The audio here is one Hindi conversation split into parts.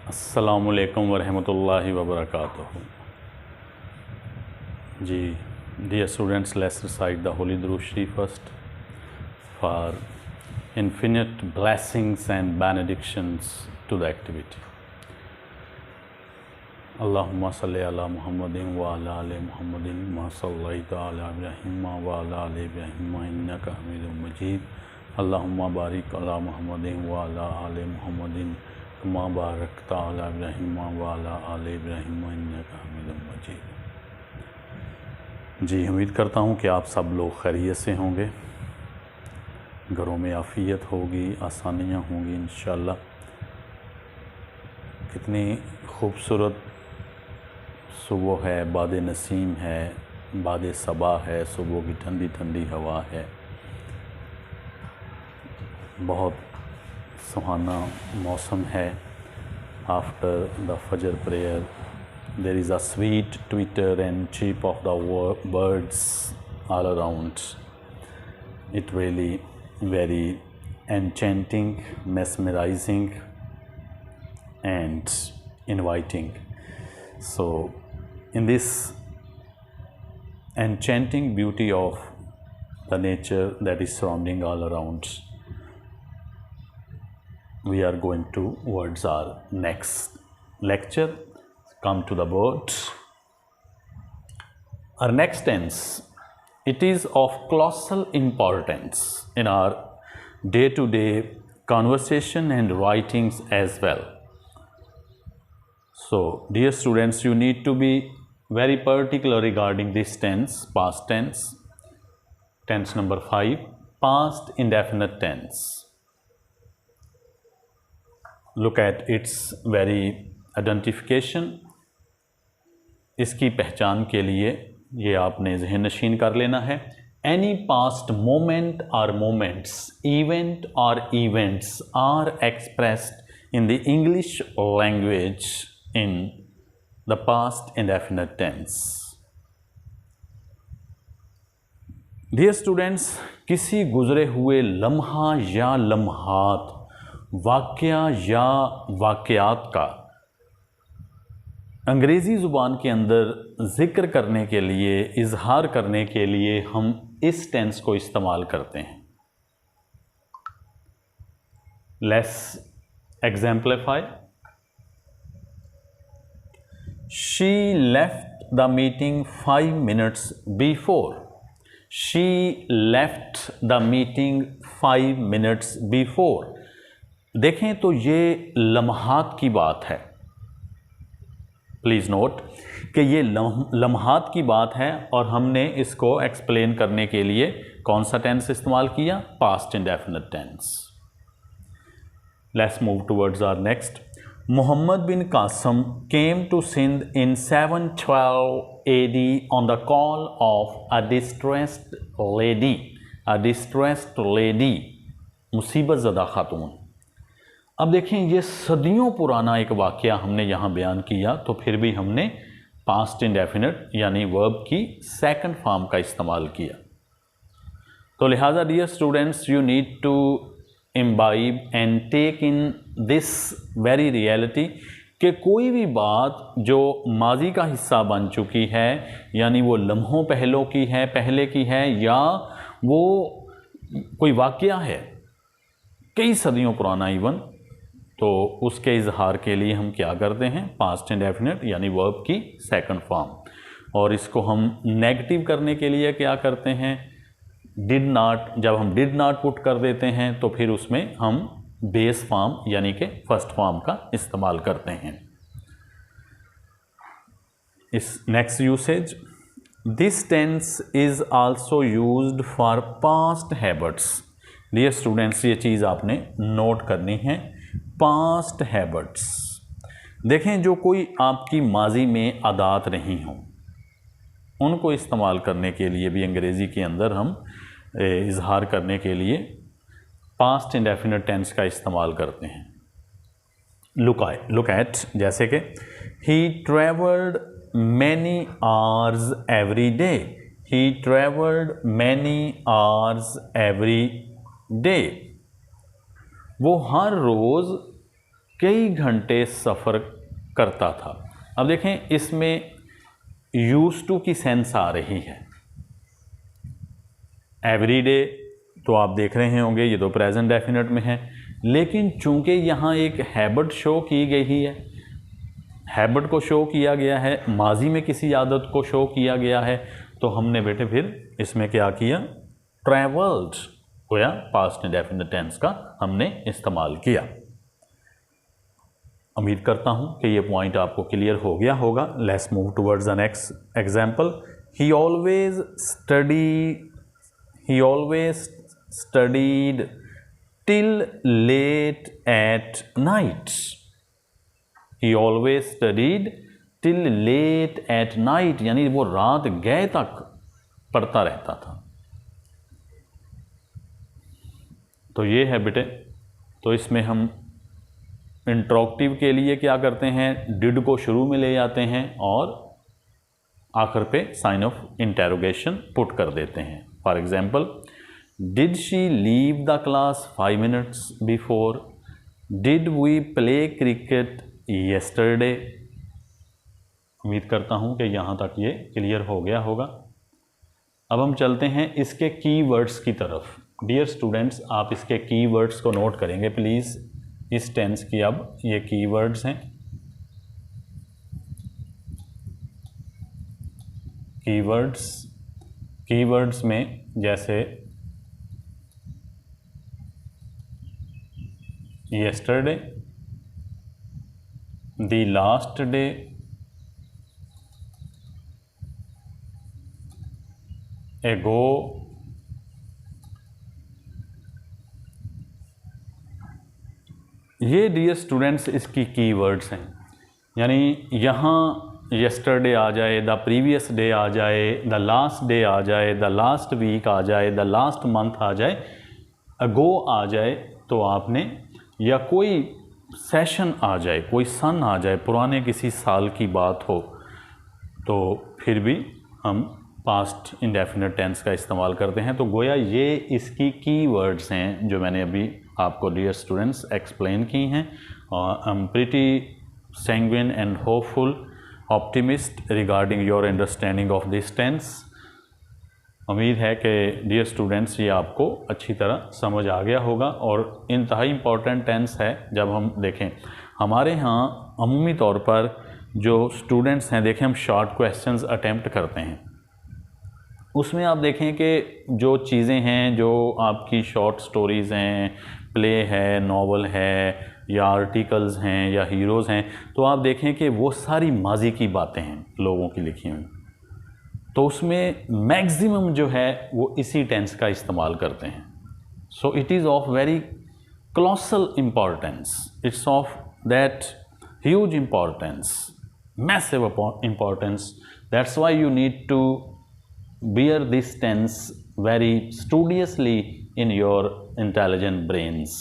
अस्सलामुअलैकुम वरहमतुल्लाहि वबरकातुहू। जी, dear students, let's recite the Holy Durud Sharif first for infinite blessings and benedictions to the activity. Allahumma salli ala Muhammadin wa ala ali Muhammadin ma sallaita ala Ibrahim wa ala ali Ibrahim innaka Hamidum Majid. Allahumma barik ala Muhammadin wa ala ali Muhammadin कमा बारकता अला इब्राहीम व अला आले इब्राहीम इन्नका हमीदुम मजीद। जी, उम्मीद करता हूँ कि आप सब लोग खैरियत से होंगे, घरों में आफ़ियत होगी, आसानियाँ होंगी इंशाअल्लाह। कितनी खूबसूरत सुबह है, बाद नसीम है, बाद सबा है, सुबह की ठंडी ठंडी हवा है, बहुत सुहाना मौसम है। आफ्टर द फजर prayer there is a sweet twitter and chirp of the birds all around. It really very enchanting, mesmerizing and inviting. So in this enchanting beauty of the nature that is surrounding all around, we are going towards our next lecture. Come to the board. Our next tense, it is of colossal importance in our day-to-day conversation and writings as well. So, dear students, you need to be very particular regarding this tense, past tense. Tense number 5, past indefinite tense. Look at its very identification. इसकी पहचान के लिए ये आपने ज़हन नशीन कर लेना है। Any past moment or moments, event or events are expressed in the English language in the past indefinite tense. Dear students, किसी गुज़रे हुए लम्हा या लम्हात, वाक़या या वाक़यात का अंग्रेज़ी ज़ुबान के अंदर ज़िक्र करने के लिए, इजहार करने के लिए हम इस टेंस को इस्तेमाल करते हैं। Let's exemplify. She left the meeting 5 minutes before. She left the meeting 5 minutes before. देखें तो ये लम्हात की बात है। प्लीज़ नोट कि ये लम्हात की बात है और हमने इसको एक्सप्लेन करने के लिए कौन सा टेंस इस्तेमाल किया? Past indefinite tense. Let's move towards our next. Mohammad bin Qasim came to Sindh in 712 AD on the call of a distressed lady. A distressed lady, मुसीबत ज़दा खातून। अब देखें, ये सदियों पुराना एक वाक़या हमने यहाँ बयान किया, तो फिर भी हमने पास्ट इंडेफिनिट यानी वर्ब की सेकंड फॉर्म का इस्तेमाल किया। तो लिहाजा dear students, you need to imbibe and take in this very reality कि कोई भी बात जो माजी का हिस्सा बन चुकी है, यानी वो लम्हों पहलों की है, पहले की है, या वो कोई वाक़या है कई सदियों पुराना इवन, तो उसके इजहार के लिए हम क्या करते हैं? पास्ट इंडेफिनिट यानी वर्ब की सेकंड फॉर्म। और इसको हम नेगेटिव करने के लिए क्या करते हैं? Did not. जब हम डिड नॉट पुट कर देते हैं तो फिर उसमें हम बेस फॉर्म यानी कि फर्स्ट फॉर्म का इस्तेमाल करते हैं। इस next usage, this tense is also used for past habits. Dear students, ये चीज़ आपने नोट करनी है। पास्ट हैबिट्स, देखें जो कोई आपकी माजी में आदात रही हों, उनको इस्तेमाल करने के लिए भी अंग्रेज़ी के अंदर हम इजहार करने के लिए पास्ट इंडेफिनिट टेंस का इस्तेमाल करते हैं। लुक एट, जैसे कि he travelled many hours every day. He travelled many hours every day. वो हर रोज़ कई घंटे सफ़र करता था। अब देखें इसमें यूज्ड टू की सेंस आ रही है। एवरी डे तो आप देख रहे होंगे ये तो प्रेजेंट डेफिनेट में है, लेकिन चूंकि यहाँ एक हैबिट शो की गई है, हैबिट को शो किया गया है, माजी में किसी आदत को शो किया गया है, तो हमने बेटे फिर इसमें क्या किया, ट्रैवल्ड या पास्ट इंडेफिनिट टेंस का हमने इस्तेमाल किया। उम्मीद करता हूं कि ये पॉइंट आपको क्लियर हो गया होगा। Let's move towards the next example. He always studied till late at night. He always studied till late at night, यानी वो रात गए तक पढ़ता रहता था। तो ये है बेटे, तो इसमें हम इंट्रोगेटिव के लिए क्या करते हैं, डिड को शुरू में ले जाते हैं और आखिर पे साइन ऑफ इंटेरोगेशन पुट कर देते हैं। For example, did she leave the class 5 minutes before? Did we play cricket yesterday? उम्मीद करता हूँ कि यहाँ तक ये क्लियर हो गया होगा। अब हम चलते हैं इसके कीवर्ड्स की तरफ। डियर स्टूडेंट्स, आप इसके कीवर्ड्स को नोट करेंगे प्लीज़। इस टेंस की अब ये कीवर्ड्स हैं। कीवर्ड्स में जैसे येस्टरडे, द लास्ट डे, एगो, ये डियर स्टूडेंट्स इसकी कीवर्ड्स हैं। यानी यहाँ येस्टरडे आ जाए, द प्रीवियस डे आ जाए, द लास्ट डे आ जाए, द लास्ट वीक आ जाए, द लास्ट मंथ आ जाए, अगो आ जाए, तो आपने, या कोई सेशन आ जाए, कोई सन आ जाए, पुराने किसी साल की बात हो, तो फिर भी हम पास्ट इंडेफिनिट टेंस का इस्तेमाल करते हैं। तो गोया ये इसकी कीवर्ड्स हैं जो मैंने अभी आपको डियर स्टूडेंट्स एक्सप्लेन की हैं। I am pretty sanguine and hopeful optimist regarding your understanding of this tense. उम्मीद है कि डियर स्टूडेंट्स ये आपको अच्छी तरह समझ आ गया होगा। और इंतहाई इम्पॉर्टेंट टेंस है। जब हम देखें हमारे यहाँ अमूमी तौर पर जो स्टूडेंट्स हैं, देखें हम शॉर्ट क्वेश्चंस अटेम्प्ट करते हैं, उसमें आप देखें कि जो चीज़ें हैं, जो आपकी शॉर्ट स्टोरीज़ हैं, प्ले है, नॉवल है, या आर्टिकल्स हैं, या हीरोज़ हैं, तो आप देखें कि वो सारी माजी की बातें हैं लोगों की लिखी हुई। तो उसमें मैक्सिमम जो है वो इसी टेंस का इस्तेमाल करते हैं। So it is of very colossal importance, it's of that huge importance, massive importance. That's why you need to bear this tense very studiously in your intelligent brains.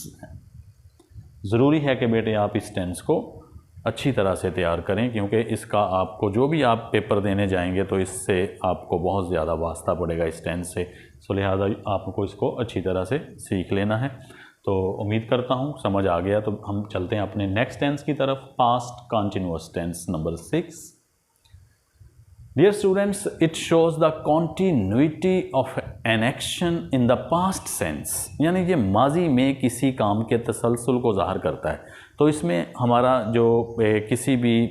ज़रूरी है कि बेटे आप इस टेंस को अच्छी तरह से तैयार करें, क्योंकि इसका आपको जो भी आप पेपर देने जाएंगे तो इससे आपको बहुत ज़्यादा वास्ता पड़ेगा इस टेंस से। सो लिहाजा आपको इसको अच्छी तरह से सीख लेना है। तो उम्मीद करता हूँ समझ आ गया। तो हम चलते हैं अपने नेक्स्ट टेंस की तरफ, past continuous tense number 6। Dear students, it shows the continuity of an action in the past sense, यानी ये माजी में किसी काम के तसलसल को ज़ाहिर करता है। तो इसमें हमारा जो किसी भी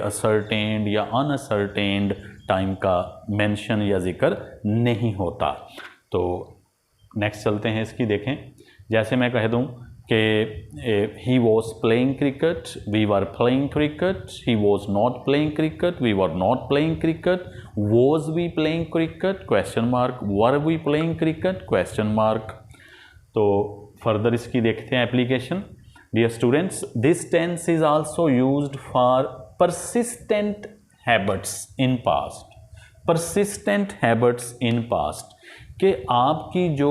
असर्टेन्ड या अनअसर्टेन्ड टाइम का मेंशन या जिक्र नहीं होता। तो नेक्स्ट चलते हैं इसकी। देखें, जैसे मैं कह दूं कि he was playing cricket, we were playing cricket, he was not playing cricket, we were not playing cricket, was we playing cricket question mark, were we playing cricket question mark. तो फर्दर इसकी देखते हैं application. Dear students, this tense is also used for persistent habits in past. Persistent habits in past कि आपकी जो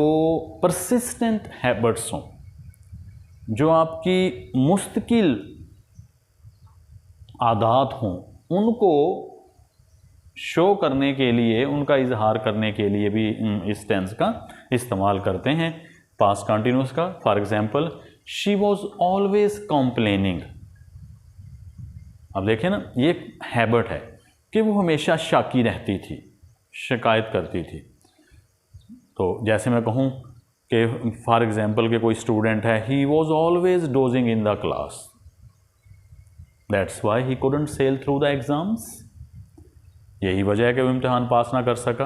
परसिस्टेंट हैबिट्स हों, जो आपकी मुस्तकिल आदत हों, उनको शो करने के लिए, उनका इजहार करने के लिए भी इस टेंस का इस्तेमाल करते हैं, पास्ट कंटिन्यूअस का। For example, she was always complaining. अब देखें ना, ये हैबिट है कि वो हमेशा शाकी रहती थी, शिकायत करती थी। तो जैसे मैं कहूँ कि फॉर एग्जाम्पल के कोई स्टूडेंट है, he was always dozing in the class, that's why he couldn't sail through the exams. यही वजह है कि वो इम्तिहान पास ना कर सका।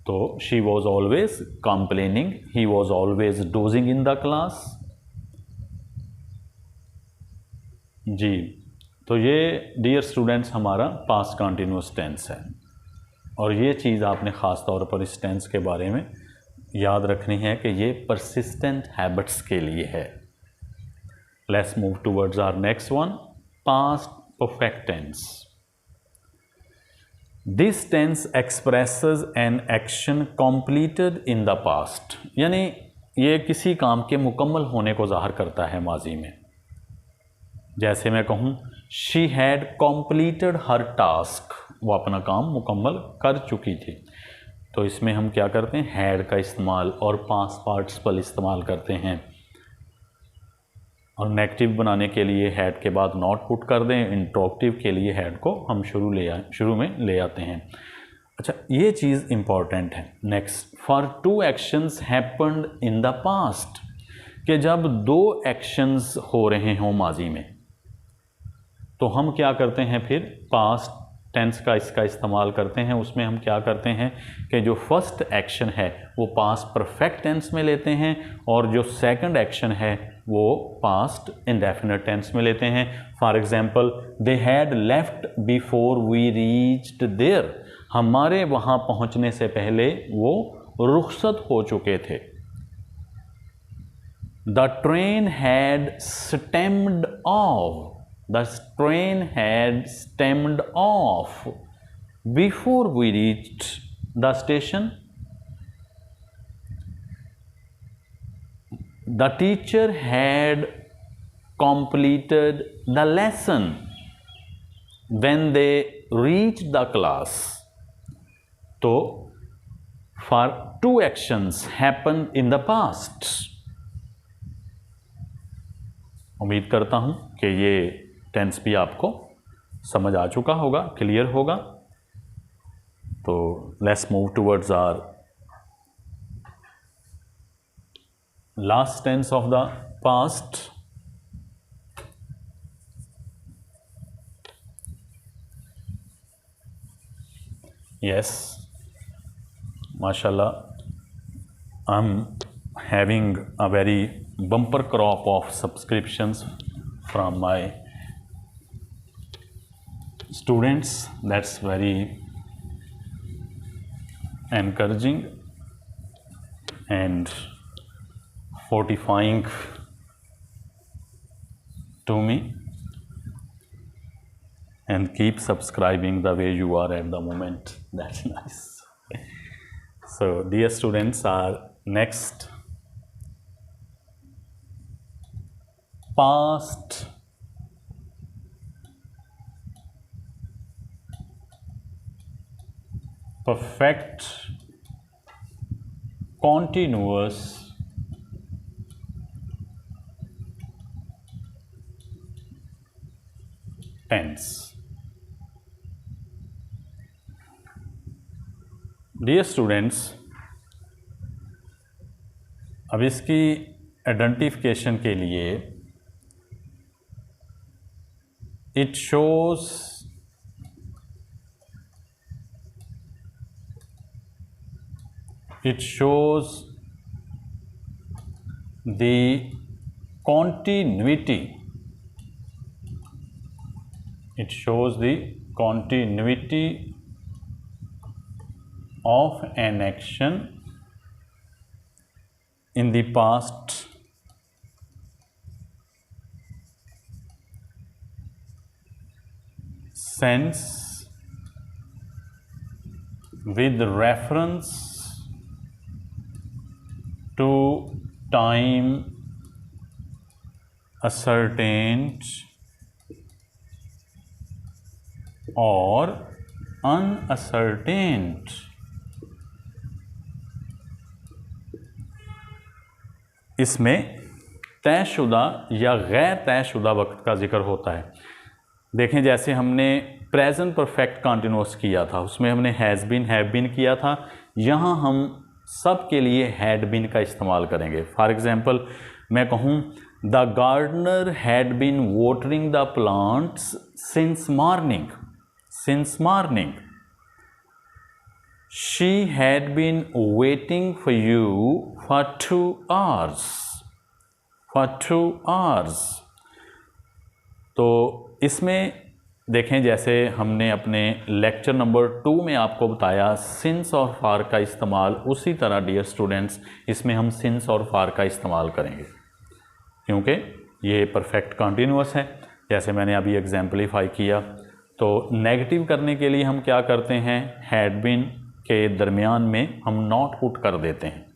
तो she was always complaining, he was always dozing in the class. जी, तो ये डियर स्टूडेंट्स हमारा पास्ट कंटिन्यूस टेंस है, और ये चीज़ आपने ख़ास तौर पर इस टेंस के बारे में याद रखनी है कि ये परसिस्टेंट हैबिट्स के लिए है। Let's move towards our next one, past perfect tense. This tense expresses an action completed in the past, यानी ये किसी काम के मुकम्मल होने को ज़ाहिर करता है माजी में। जैसे मैं कहूँ she had completed her task, वो अपना काम मुकम्मल कर चुकी थी। तो इसमें हम क्या करते हैं, हैड का इस्तेमाल और पास्ट पार्टिसिपल इस्तेमाल करते हैं। और नेगेटिव बनाने के लिए हैड के बाद नॉट पुट कर दें, इंट्रोगेटिव के लिए हैड को हम शुरू में ले आते हैं। अच्छा, ये चीज़ इंपॉर्टेंट है। Next, for two actions happened in the past, कि जब दो एक्शंस हो रहे हों माजी में, तो हम क्या करते हैं, फिर पास्ट टेंस का इसका इस्तेमाल करते हैं। उसमें हम क्या करते हैं कि जो फर्स्ट एक्शन है वो पास्ट परफेक्ट टेंस में लेते हैं, और जो सेकंड एक्शन है वो पास्ट इंडेफिनिट टेंस में लेते हैं। For example, they had left before we reached there, हमारे वहाँ पहुँचने से पहले वो रुखसत हो चुके थे। The train had stemmed of, the train had stemmed off before we reached the station. The teacher had completed the lesson when they reached the class. So, for two actions happened in the past. उम्मीद करता हूँ कि ये टेंस भी आपको समझ आ चुका होगा, क्लियर होगा। तो let's move towards our last tense of the past. Yes, माशाल्लाह, I am having a very bumper crop of subscriptions from my students. That's very encouraging and fortifying to me, and keep subscribing the way you are at the moment. That's nice. So dear students, our next past perfect continuous tense. Dear students, अब इसकी आइडेंटिफिकेशन के लिए it shows the continuity. It shows the continuity of an action in the past sense with reference to time ascertained or unascertained. इसमें तयशुदा या गैर तयशुदा वक्त का जिक्र होता है। देखें, जैसे हमने प्रेजेंट परफेक्ट कंटिन्यूअस किया था, उसमें हमने हैज़ बीन, हैव बीन किया था। यहाँ हम सब के लिए हैड बीन का इस्तेमाल करेंगे। फॉर एग्जांपल मैं कहूँ the gardener had been watering the plants since morning. Since morning. She had been waiting for you for 2 hours। For 2 hours। तो इसमें देखें, जैसे हमने अपने लेक्चर नंबर 2 में आपको बताया सिंस और फार का इस्तेमाल, उसी तरह डियर स्टूडेंट्स इसमें हम सिंस और फार का इस्तेमाल करेंगे, क्योंकि ये परफेक्ट कंटिन्यूअस है। जैसे मैंने अभी एग्जाम्पलीफाई किया, तो नेगेटिव करने के लिए हम क्या करते हैं, हैड बीन के दरमियान में हम नॉट पुट कर देते हैं।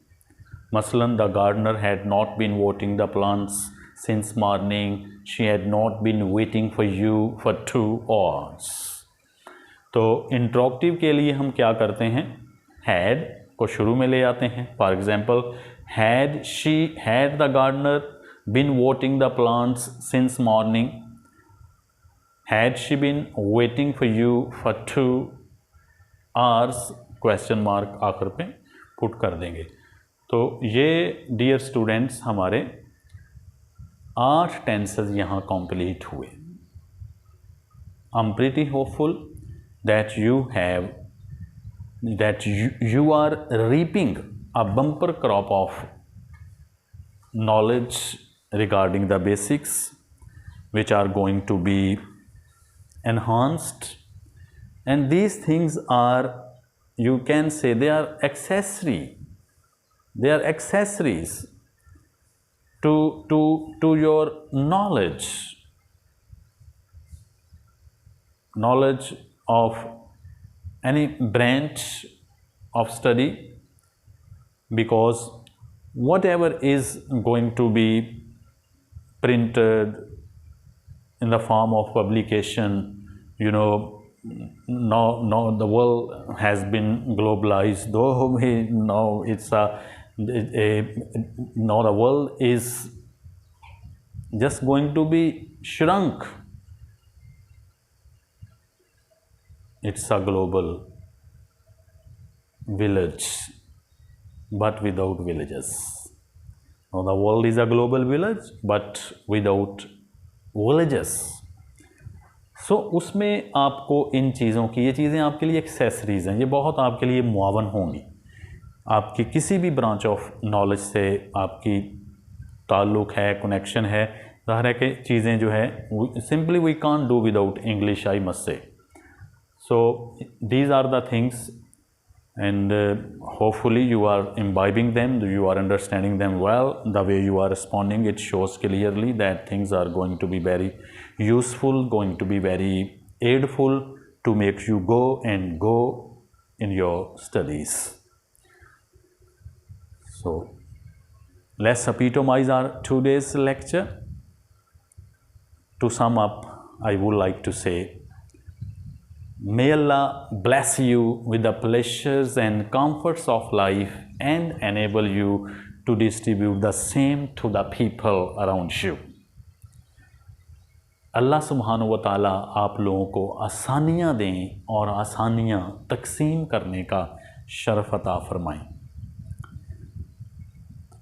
मसलन the gardener had not been watering the plants since morning, she had not been waiting for you for 2 hours। तो इंट्रोगेटिव के लिए हम क्या करते हैं, हैड को शुरू में ले आते हैं। For example had the gardener been watering the plants since morning, had she been waiting for you for 2 hours, question mark आखिर पे पुट कर देंगे। तो ये डियर स्टूडेंट्स हमारे 8 टेंसेस यहाँ कंप्लीट हुए। I am pretty hopeful that you are reaping a bumper crop of knowledge regarding the basics, which are going to be enhanced, and these things are, you can say, they are accessories to your knowledge of any branch of study, because whatever is going to be printed in the form of publication, now the world has been globalized, though we know now the world is just going to be shrunk. It's a global village, but without villages. Now the world is a global village, but without villages. So उसमें आपको इन चीज़ों की, ये चीज़ें आपके लिए एक्सेसरीज़ हैं, ये बहुत आपके लिए मुआवन होंगी। आपकी किसी भी ब्रांच ऑफ नॉलेज से आपकी ताल्लुक़ है, कनेक्शन है, ज़ाहिर है कि चीज़ें जो है simply we can't do without English, I must say. So these are the things, and hopefully you are imbibing them, you are understanding them well. The way you are responding, it shows clearly that things are going to be very useful, going to be very aidful to make you go in your studies. So let's epitomize our today's lecture. To sum up, I would like to say, may Allah bless you with the pleasures and comforts of life and enable you to distribute the same to the people around you. अल्लाह सुब्हानहू व तआला आप लोगों को आसानियाँ दें और आसानियाँ तकसीम करने का शरफ अता फरमाएं।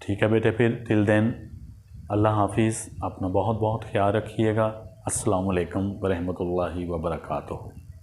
ठीक है बेटे, फिर टिल देन अल्लाह हाफिज़, अपना बहुत बहुत ख्याल रखिएगा। अस्सलामु अलैकुम व रहमतुल्लाहि व बरकातुहू।